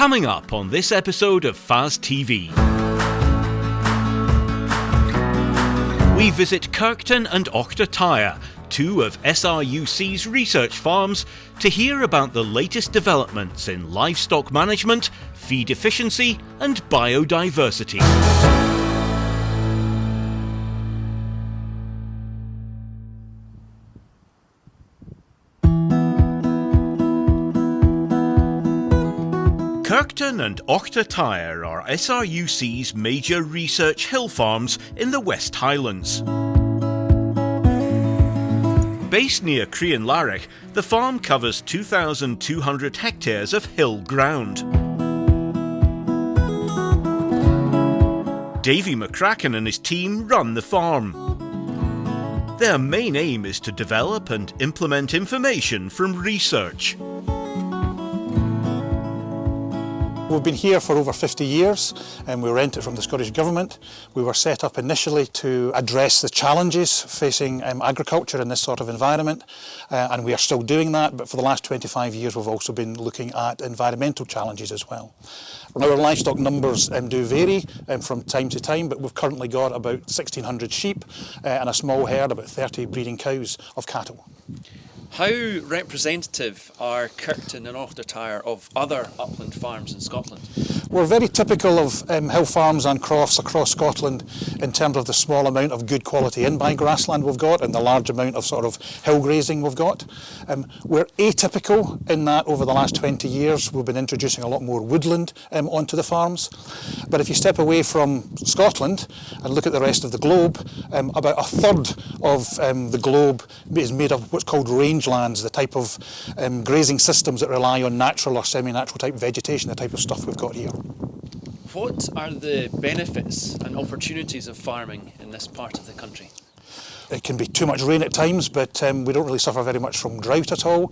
Coming up on this episode of FAS TV, we visit Kirkton and Auctertyre, two of SRUC's research farms, to hear about the latest developments in livestock management, feed efficiency and biodiversity. Kirkton and Auctertyre are SRUC's major research hill farms in the West Highlands. Based near Crean Larrick, the farm covers 2,200 hectares of hill ground. Davy McCracken and his team run the farm. Their main aim is to develop and implement information from research. We've been here for over 50 years and we rent it from the Scottish Government. We were set up initially to address the challenges facing agriculture in this sort of environment, and we are still doing that, but for the last 25 years we've also been looking at environmental challenges as well. Our livestock numbers do vary from time to time, but we've currently got about 1,600 sheep and a small herd, about 30 breeding cows of cattle. How representative are Kirkton and Auctertyre of other upland farms in Scotland? We're very typical of hill farms and crofts across Scotland in terms of the small amount of good quality in-by grassland we've got and the large amount of sort of hill grazing we've got. We're atypical in that over the last 20 years we've been introducing a lot more woodland onto the farms. But if you step away from Scotland and look at the rest of the globe, about a third of the globe is made of what's called rangelands, the type of grazing systems that rely on natural or semi-natural type vegetation, the type of stuff we've got here. What are the benefits and opportunities of farming in this part of the country? It can be too much rain at times, but we don't really suffer very much from drought at all.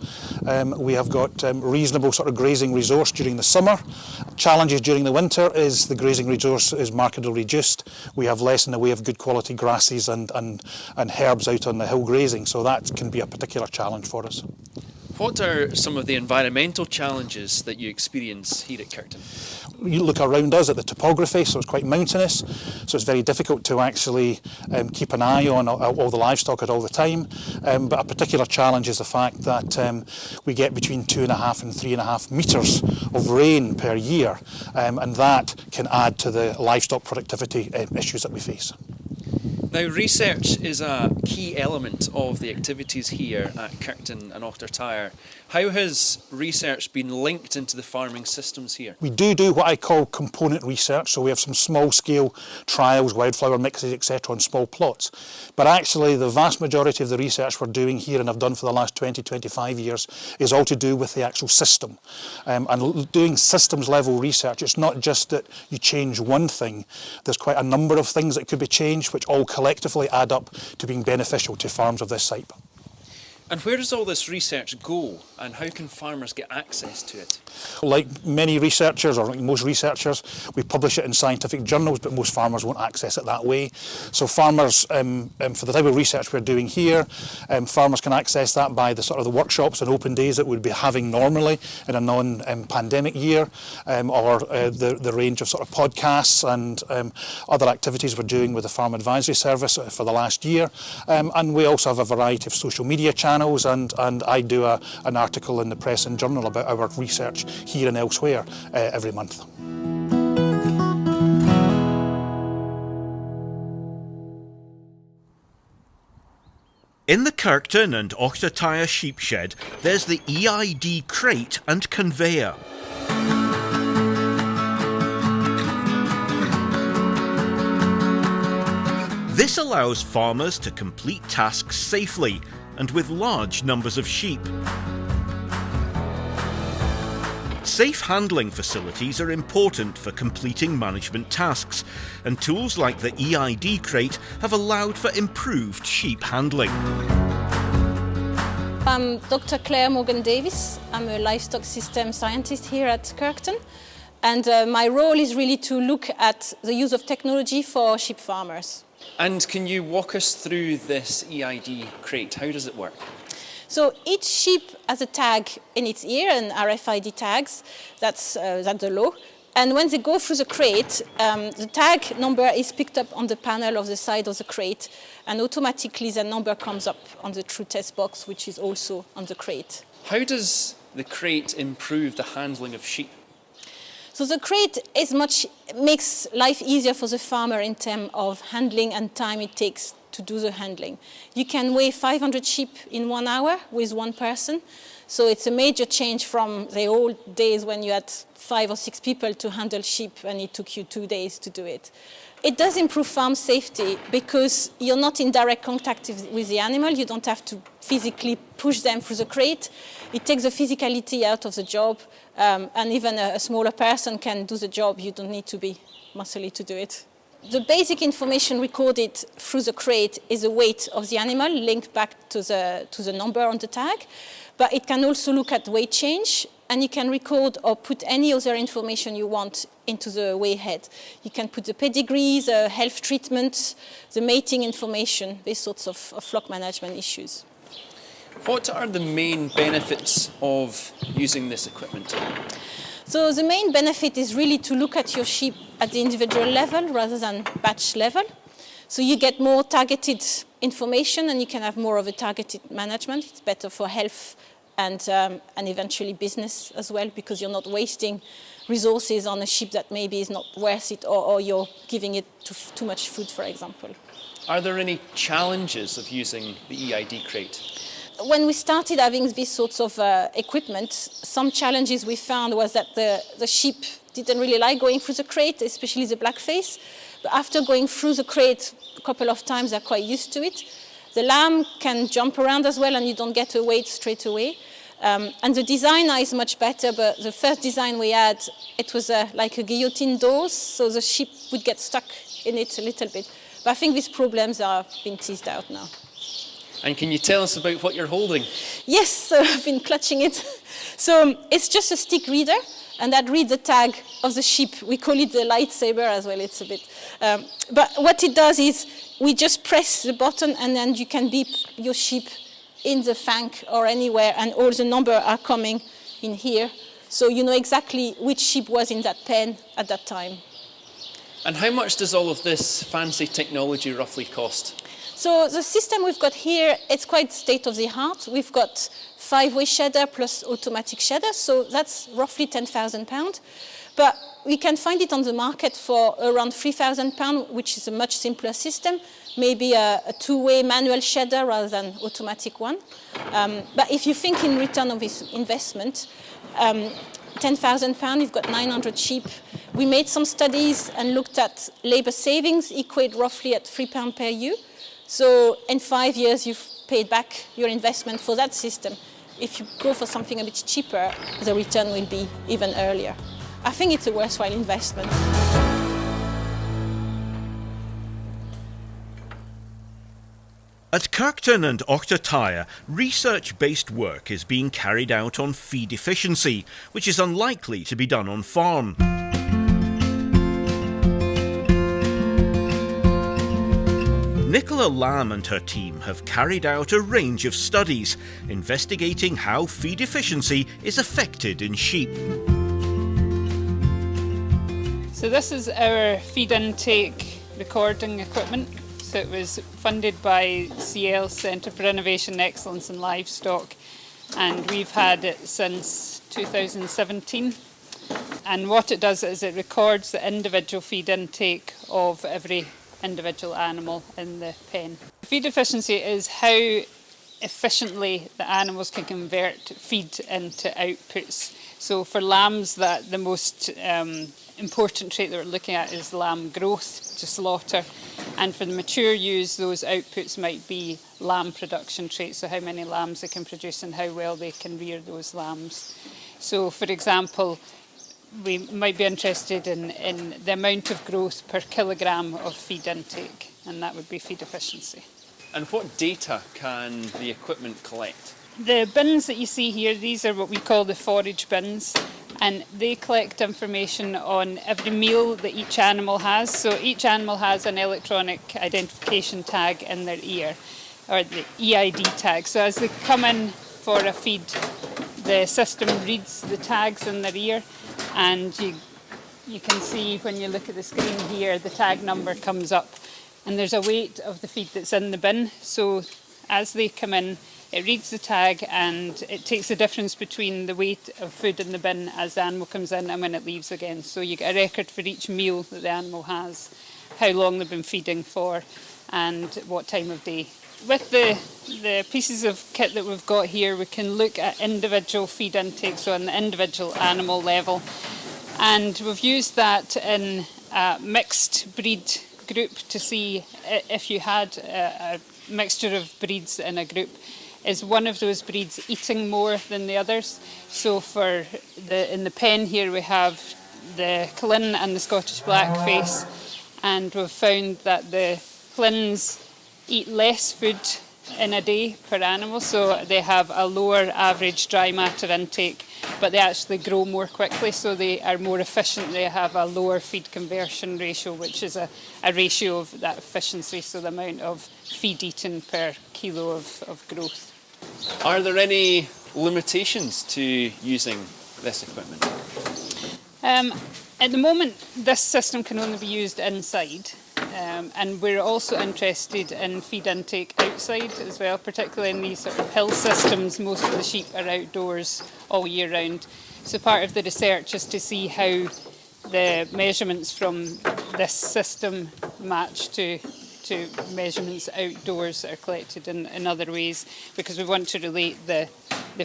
We have got reasonable sort of grazing resource during the summer. Challenges during the winter is the grazing resource is markedly reduced. We have less in the way of good quality grasses and herbs out on the hill grazing, so that can be a particular challenge for us. What are some of the environmental challenges that you experience here at Kirkton? You look around us at the topography, so it's quite mountainous, so it's very difficult to actually keep an eye on all the livestock at all the time. But a particular challenge is the fact that we get between 2.5 and 3.5 metres of rain per year, and that can add to the livestock productivity issues that we face. Now, research is a key element of the activities here at Kirkton and Auctertyre. How has research been linked into the farming systems here? We do what I call component research, so we have some small-scale trials, wildflower mixes, etc. on small plots. But actually the vast majority of the research we're doing here and have done for the last 20-25 years is all to do with the actual system. And doing systems-level research, it's not just that you change one thing. There's quite a number of things that could be changed which all collectively add up to being beneficial to farms of this type. And where does all this research go, and how can farmers get access to it? Like many researchers, or like most researchers, we publish it in scientific journals, but most farmers won't access it that way. So farmers, for the type of research we're doing here, farmers can access that by the sort of the workshops and open days that we'd be having normally in a non-pandemic year, or the range of sort of podcasts and other activities we're doing with the Farm Advisory Service for the last year. And we also have a variety of social media channels, and I do an article in the Press and Journal about our research here and elsewhere every month. In the Kirkton and Auctertyre sheep shed, there's the EID crate and conveyor. This allows farmers to complete tasks safely and with large numbers of sheep. Safe handling facilities are important for completing management tasks, and tools like the EID crate have allowed for improved sheep handling. I'm Dr. Claire Morgan-Davis. I'm a livestock system scientist here at Kirkton, and my role is really to look at the use of technology for sheep farmers. And can you walk us through this EID crate? How does it work? So each sheep has a tag in its ear, and RFID tags, that's the law. And when they go through the crate, the tag number is picked up on the panel of the side of the crate, and automatically the number comes up on the true test box, which is also on the crate. How does the crate improve the handling of sheep? So the crate makes life easier for the farmer in terms of handling and time it takes to do the handling. You can weigh 500 sheep in 1 hour with one person. So it's a major change from the old days when you had 5 or 6 people to handle sheep and it took you 2 days to do it. It does improve farm safety because you're not in direct contact with the animal. You don't have to physically push them through the crate. It takes the physicality out of the job, and even a smaller person can do the job. You don't need to be muscly to do it. The basic information recorded through the crate is the weight of the animal linked back to the number on the tag, but it can also look at weight change, and you can record or put any other information you want into the weigh head. You can put the pedigree, the health treatment, the mating information, these sorts of flock management issues. What are the main benefits of using this equipment? So the main benefit is really to look at your sheep at the individual level rather than batch level. So you get more targeted information and you can have more of a targeted management. It's better for health and eventually business as well, because you're not wasting resources on a sheep that maybe is not worth it, or you're giving it too much food, for example. Are there any challenges of using the EID crate? When we started having these sorts of equipment, some challenges we found was that the sheep didn't really like going through the crate, especially the blackface. But after going through the crate a couple of times, they're quite used to it. The lamb can jump around as well, and you don't get a weight straight away. And the design now is much better, but the first design we had, it was like a guillotine doors, so the sheep would get stuck in it a little bit. But I think these problems are being teased out now. And can you tell us about what you're holding? Yes, so I've been clutching it. So it's just a stick reader, and that reads the tag of the sheep. We call it the lightsaber as well, it's a bit. But what it does is we just press the button, and then you can beep your sheep in the fank or anywhere, and all the numbers are coming in here. So you know exactly which sheep was in that pen at that time. And how much does all of this fancy technology roughly cost? So the system we've got here, it's quite state-of-the-art. We've got 5-way shedder plus automatic shedder, so that's roughly £10,000. But we can find it on the market for around £3,000, which is a much simpler system, maybe a 2-way manual shedder rather than automatic one. But if you think in return of this investment, £10,000, you've got 900 sheep. We made some studies and looked at labour savings, equate roughly at £3 per ewe. So in 5 years, you've paid back your investment for that system. If you go for something a bit cheaper, the return will be even earlier. I think it's a worthwhile investment. At Kirkton and Auctertyre, research-based work is being carried out on feed efficiency, which is unlikely to be done on farm. Nicola Lambe and her team have carried out a range of studies investigating how feed efficiency is affected in sheep. So this is our feed intake recording equipment. So it was funded by CL, Centre for Innovation and Excellence in Livestock, and we've had it since 2017. And what it does is it records the individual feed intake of every individual animal in the pen. Feed efficiency is how efficiently the animals can convert feed into outputs. So for lambs, the most important trait that we're looking at is lamb growth to slaughter. And for the mature ewes, those outputs might be lamb production traits, so how many lambs they can produce and how well they can rear those lambs. So for example, we might be interested in the amount of growth per kilogram of feed intake, and that would be feed efficiency. And what data can the equipment collect? The bins that you see here, these are what we call the forage bins, and they collect information on every meal that each animal has. So each animal has an electronic identification tag in their ear. or the EID tag. So as they come in for a feed, the system reads the tags in their ear, and you can see when you look at the screen here, the tag number comes up, and there's a weight of the feed that's in the bin. So as they come in, it reads the tag and it takes the difference between the weight of food in the bin as the animal comes in and when it leaves again. So you get a record for each meal that the animal has, how long they've been feeding for, and what time of day. With the pieces of kit that we've got here, we can look at individual feed intake, so on the individual animal level. And we've used that in a mixed breed group to see if you had a mixture of breeds in a group. Is one of those breeds eating more than the others? So in the pen here we have the Clin and the Scottish Blackface, and we've found that the Clins eat less food in a day per animal, so they have a lower average dry matter intake, but they actually grow more quickly, so they are more efficient. They have a lower feed conversion ratio, which is a ratio of that efficiency, so the amount of feed eaten per kilo of growth. Are there any limitations to using this equipment? At the moment, this system can only be used inside, and we're also interested in feed intake outside as well, particularly in these sort of hill systems. Most of the sheep are outdoors all year round. So part of the research is to see how the measurements from this system match to measurements outdoors that are collected in other ways, because we want to relate the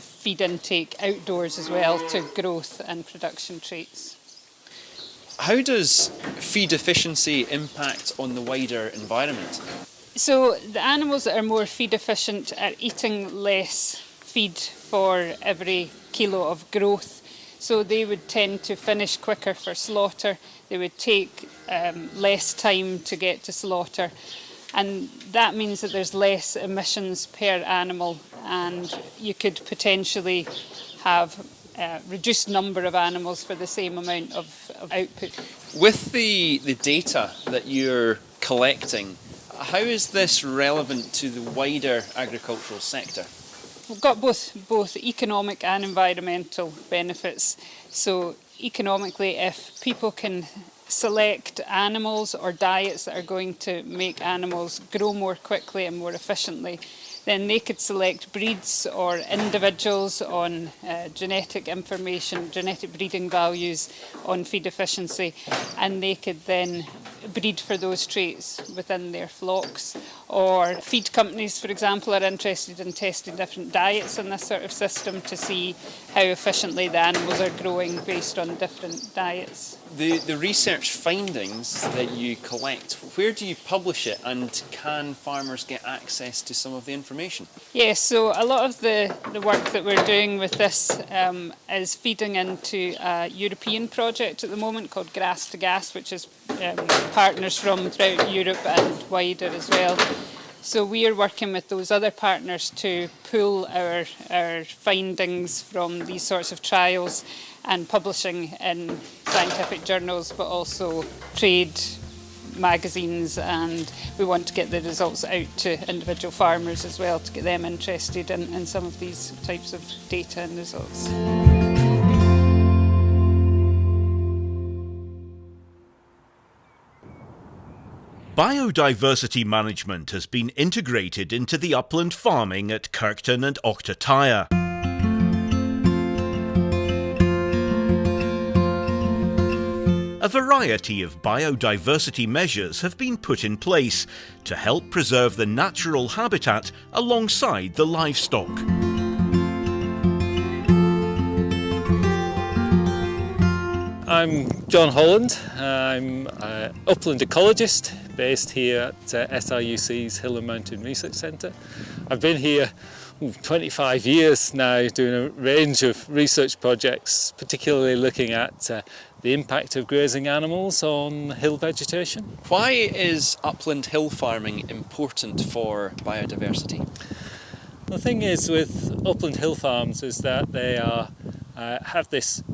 feed intake outdoors as well to growth and production traits. How does feed efficiency impact on the wider environment? So the animals that are more feed efficient are eating less feed for every kilo of growth. So they would tend to finish quicker for slaughter. They would take less time to get to slaughter. And that means that there's less emissions per animal, and you could potentially have a reduced number of animals for the same amount of output. With the data that you're collecting, how is this relevant to the wider agricultural sector? We've got both economic and environmental benefits. So economically, if people can select animals or diets that are going to make animals grow more quickly and more efficiently, then they could select breeds or individuals on genetic information, genetic breeding values on feed efficiency, and they could then breed for those traits within their flocks. Or feed companies, for example, are interested in testing different diets in this sort of system to see how efficiently the animals are growing based on different diets. The research findings that you collect, where do you publish it, and can farmers get access to some of the information? Yes, so a lot of the work that we're doing with this is feeding into a European project at the moment called Grass to Gas, which is partners from throughout Europe and wider as well. So we are working with those other partners to pool our findings from these sorts of trials and publishing in scientific journals, but also trade magazines, and we want to get the results out to individual farmers as well to get them interested in some of these types of data and results. Biodiversity management has been integrated into the upland farming at Kirkton and Auctertyre. A variety of biodiversity measures have been put in place to help preserve the natural habitat alongside the livestock. I'm John Holland. I'm an upland ecologist based here at SRUC's Hill and Mountain Research Centre. I've been here 25 years now doing a range of research projects, particularly looking at the impact of grazing animals on hill vegetation. Why is upland hill farming important for biodiversity? The thing is with upland hill farms is that they have this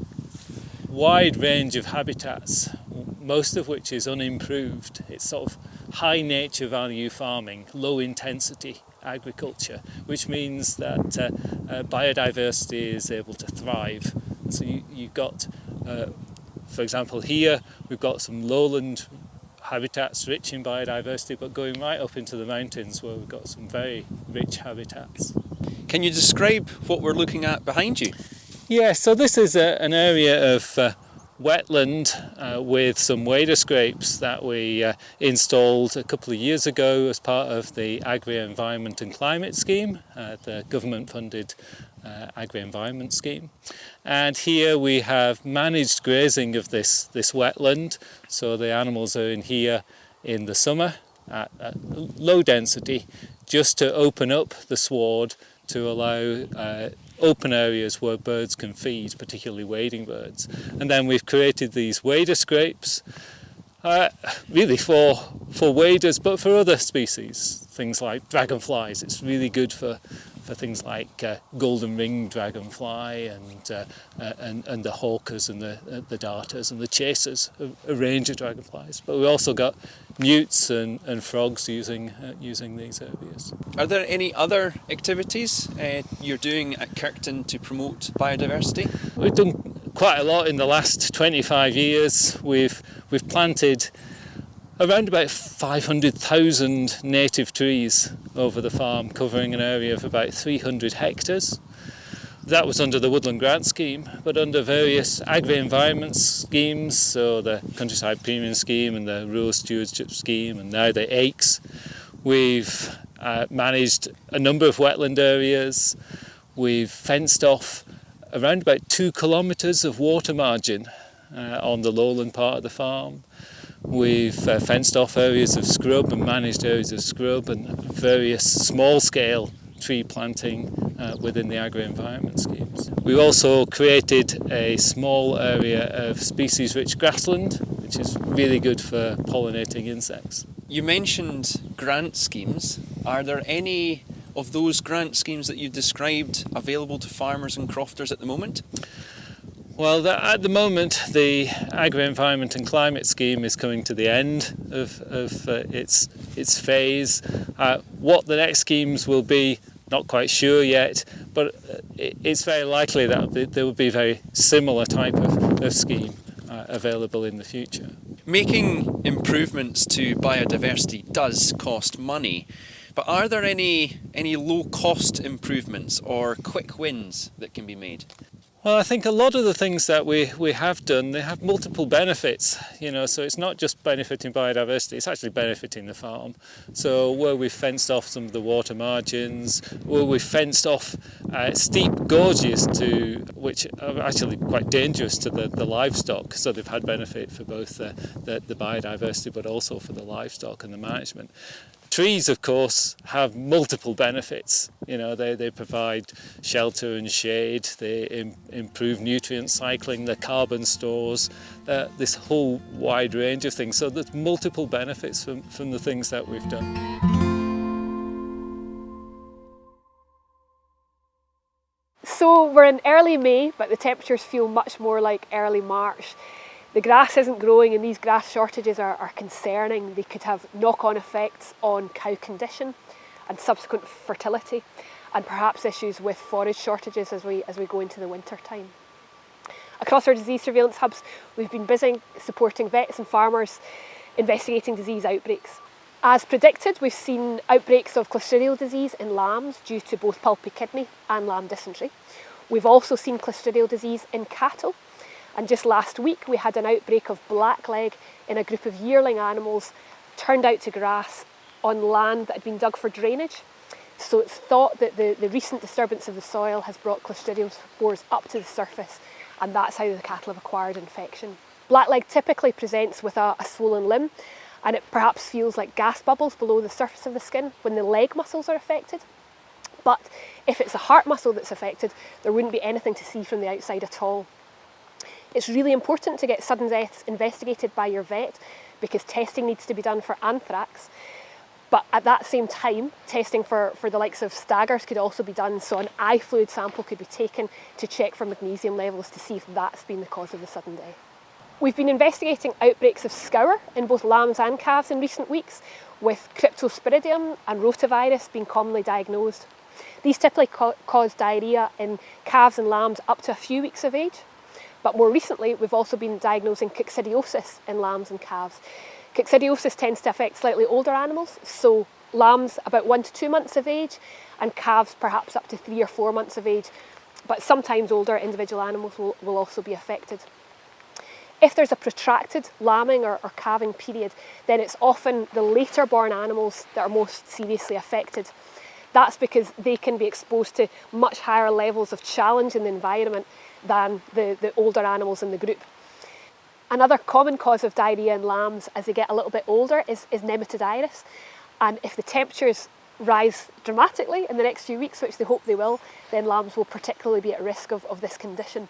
wide range of habitats, most of which is unimproved. It's sort of high nature value farming, low intensity agriculture, which means that biodiversity is able to thrive. So you've got, for example, here we've got some lowland habitats rich in biodiversity, but going right up into the mountains where we've got some very rich habitats. Can you describe what we're looking at behind you? Yeah, so this is an area of wetland with some wader scrapes that we installed a couple of years ago as part of the Agri-Environment and Climate Scheme, the government-funded Agri-Environment Scheme. And here we have managed grazing of this wetland, so the animals are in here in the summer at low density, just to open up the sward to allow open areas where birds can feed, particularly wading birds. And then we've created these wader scrapes, really for waders, but for other species, things like dragonflies. It's really good for things like golden ringed dragonfly and the hawkers and the darters and the chasers, a range of dragonflies. But we've also got newts and frogs using these areas. Are there any other activities you're doing at Kirkton to promote biodiversity? We've done quite a lot in the last 25 years. We've planted around about 500,000 native trees over the farm, covering an area of about 300 hectares. That was under the Woodland Grant Scheme, but under various agri-environment schemes, so the Countryside Premium Scheme and the Rural Stewardship Scheme and now the AICS, we've managed a number of wetland areas. We've fenced off around about 2 kilometres of water margin on the lowland part of the farm. We've fenced off areas of scrub and managed areas of scrub and various small-scale tree planting within the agri-environment schemes. We've also created a small area of species-rich grassland, which is really good for pollinating insects. You mentioned grant schemes. Are there any of those grant schemes that you described available to farmers and crofters at the moment? Well, at the moment, the Agri-Environment and Climate Scheme is coming to the end of its phase. What the next schemes will be, not quite sure yet, but it's very likely that there will be a very similar type of scheme available in the future. Making improvements to biodiversity does cost money, but are there any low-cost improvements or quick wins that can be made? Well, I think a lot of the things that we have done, they have multiple benefits, so it's not just benefiting biodiversity, it's actually benefiting the farm. So where we've fenced off some of the water margins, where we've fenced off steep gorges which are actually quite dangerous to the livestock, so they've had benefit for both the biodiversity but also for the livestock and the management. Trees, of course, have multiple benefits. They provide shelter and shade, they improve nutrient cycling, the carbon stores, this whole wide range of things. So there's multiple benefits from the things that we've done. So we're in early May, but the temperatures feel much more like early March. The grass isn't growing and these grass shortages are concerning. They could have knock-on effects on cow condition and subsequent fertility, and perhaps issues with forage shortages as we go into the winter time. Across our disease surveillance hubs, we've been busy supporting vets and farmers investigating disease outbreaks. As predicted, we've seen outbreaks of Clostridial disease in lambs due to both pulpy kidney and lamb dysentery. We've also seen Clostridial disease in cattle. And just last week we had an outbreak of blackleg in a group of yearling animals turned out to grass on land that had been dug for drainage. So it's thought that the recent disturbance of the soil has brought Clostridial spores up to the surface, and that's how the cattle have acquired infection. Blackleg typically presents with a swollen limb, and it perhaps feels like gas bubbles below the surface of the skin when the leg muscles are affected. But if it's the heart muscle that's affected, there wouldn't be anything to see from the outside at all. It's really important to get sudden deaths investigated by your vet because testing needs to be done for anthrax. But at that same time, testing for the likes of staggers could also be done, so an eye fluid sample could be taken to check for magnesium levels to see if that's been the cause of the sudden death. We've been investigating outbreaks of scour in both lambs and calves in recent weeks. with cryptosporidium and rotavirus being commonly diagnosed. These typically cause diarrhoea in calves and lambs up to a few weeks of age, but more recently we've also been diagnosing coccidiosis in lambs and calves. Coccidiosis tends to affect slightly older animals, so lambs about 1 to 2 months of age and calves perhaps up to 3 or 4 months of age, but sometimes older individual animals will also be affected. If there's a protracted lambing or calving period, then it's often the later born animals that are most seriously affected. That's because they can be exposed to much higher levels of challenge in the environment than the older animals in the group. Another common cause of diarrhoea in lambs as they get a little bit older is nematodiarrhea. And if the temperatures rise dramatically in the next few weeks, which they hope they will, then lambs will particularly be at risk of this condition.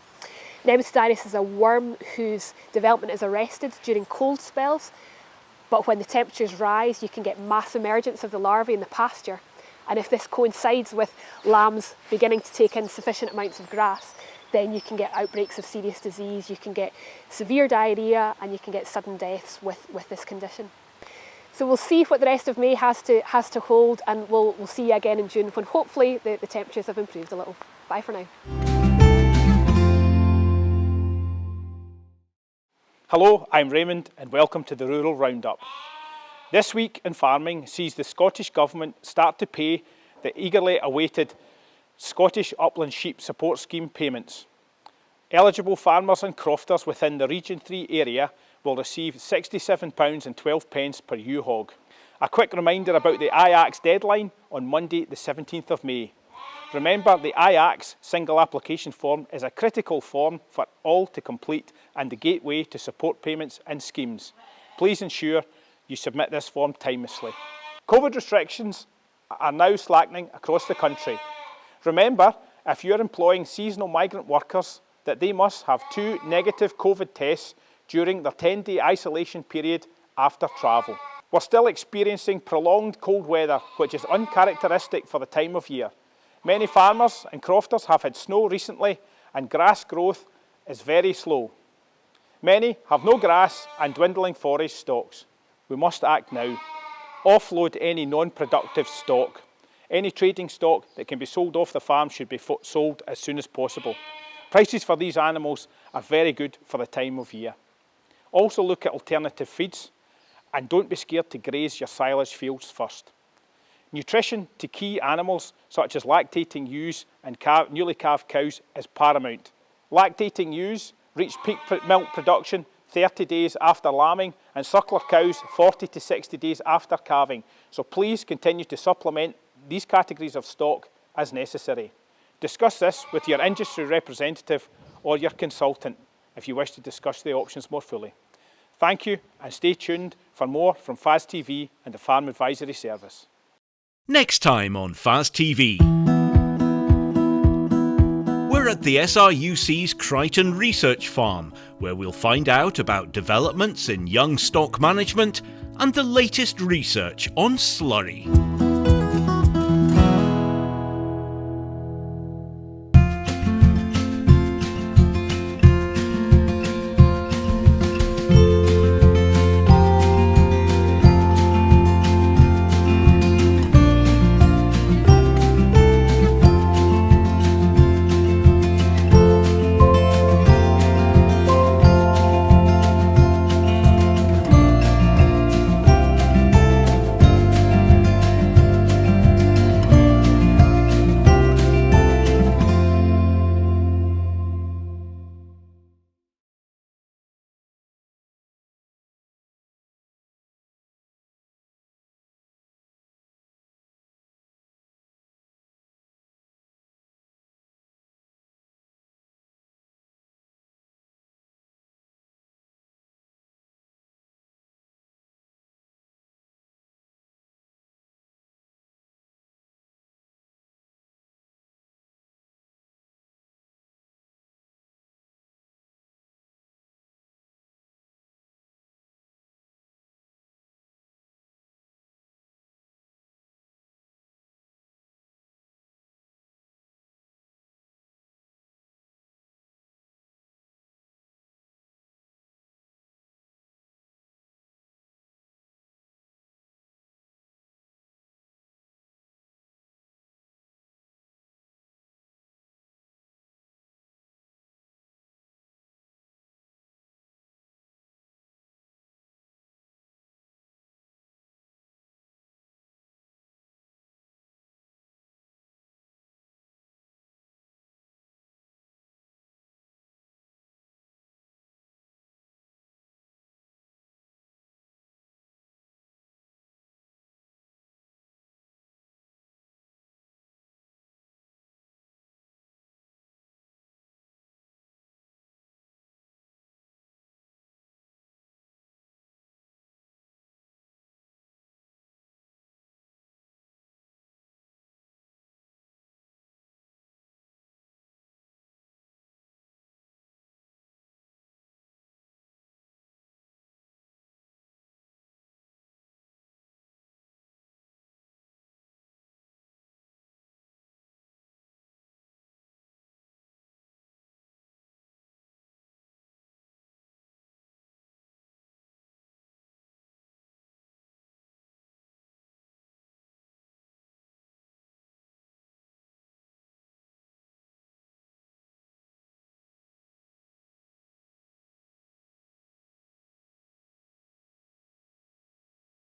Nematodiarrhea is a worm whose development is arrested during cold spells, but when the temperatures rise, you can get mass emergence of the larvae in the pasture. And if this coincides with lambs beginning to take in sufficient amounts of grass, then you can get outbreaks of serious disease, you can get severe diarrhoea, and you can get sudden deaths with this condition. So we'll see what the rest of May has to hold, and we'll see you again in June when hopefully the temperatures have improved a little. Bye for now. Hello, I'm Raymond and welcome to the Rural Roundup. This week in farming sees the Scottish Government start to pay the eagerly awaited Scottish Upland Sheep Support Scheme payments. Eligible farmers and crofters within the Region 3 area will receive £67.12 per ewe hog. A quick reminder about the IACS deadline on Monday the 17th of May. Remember, the IACS single application form is a critical form for all to complete and the gateway to support payments and schemes. Please ensure you submit this form timelessly. COVID restrictions are now slackening across the country. Remember, if you're employing seasonal migrant workers, that they must have 2 negative COVID tests during their 10-day isolation period after travel. We're still experiencing prolonged cold weather, which is uncharacteristic for the time of year. Many farmers and crofters have had snow recently and grass growth is very slow. Many have no grass and dwindling forage stocks. We must act now. Offload any non-productive stock. Any trading stock that can be sold off the farm should be sold as soon as possible. Prices for these animals are very good for the time of year. Also look at alternative feeds and don't be scared to graze your silage fields first. Nutrition to key animals such as lactating ewes and newly calved cows is paramount. Lactating ewes reach peak milk production 30 days after lambing and suckler cows 40 to 60 days after calving. So please continue to supplement these categories of stock as necessary. Discuss this with your industry representative or your consultant if you wish to discuss the options more fully. Thank you and stay tuned for more from FAS TV and the Farm Advisory Service. Next time on FAS TV. We're at the SRUC's Crichton Research Farm, where we'll find out about developments in young stock management and the latest research on slurry.